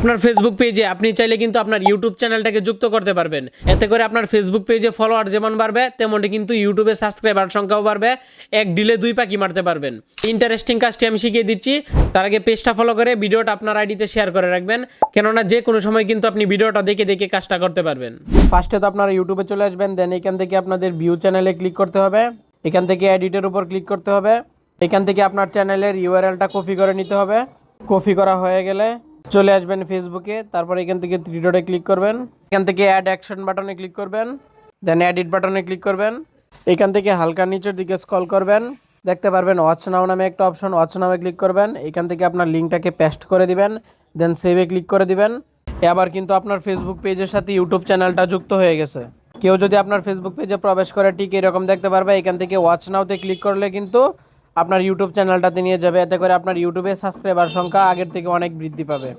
আপনার ফেসবুক পেজে আপনি চাইলে কিন্তু আপনার ইউটিউব চ্যানেলটাকে যুক্ত করতে পারবেন। এতে করে আপনার ফেসবুক পেজে ফলোয়ার যেমন বাড়বে তেমনটি কিন্তু ইউটিউবে সাবস্ক্রাইবার সংখ্যাও বাড়বে। এক ডিলে দুই পাখি মারতে পারবেন। ইন্টারেস্টিং কাজটি আমি শিখিয়ে দিচ্ছি। তার আগে পেজটা ফলো করে ভিডিওটা আপনার আইডিতে শেয়ার করে রাখবেন, কেননা যে কোনো সময় কিন্তু আপনি ভিডিওটা দেখে দেখে কাজটা করতে পারবেন। ফার্স্টে তো আপনারা ইউটিউবে চলে আসবেন, দেন এখান থেকে আপনাদের ভিউ চ্যানেলে ক্লিক করতে হবে। এখান থেকে এডিটের উপর ক্লিক করতে হবে। এখান থেকে আপনার চ্যানেলের ইউআরএলটা কপি করে নিতে হবে। কপি করা হয়ে গেলে চলে আসবেন ফেসবুকে, তারপর এখান থেকে থ্রি ডটে ক্লিক করবেন। এখান থেকে অ্যাড অ্যাকশন বাটনে ক্লিক করবেন, দেন এডিট বাটনে ক্লিক করবেন। এখান থেকে হালকা নিচের দিকে স্ক্রল করবেন, দেখতে পারবেন ওয়াচ নাও নামে একটা অপশন, ওয়াচ নামে ক্লিক করবেন। এখান থেকে আপনার লিঙ্কটাকে পেস্ট করে দিবেন, দেন সেভে ক্লিক করে দিবেন। এবার কিন্তু আপনার ফেসবুক পেজের সাথে ইউটিউব চ্যানেলটা যুক্ত হয়ে গেছে। কেউ যদি আপনার ফেসবুক পেজে প্রবেশ করে ঠিক এরকম দেখতে পারবে। এখান থেকে ওয়াচ নাওতে ক্লিক করলে কিন্তু আপনার ইউটিউব চ্যানেলটাতে নিয়ে যাবে। এতে করে আপনার ইউটিউবে সাবস্ক্রাইবার সংখ্যা আগের থেকে অনেক বৃদ্ধি পাবে।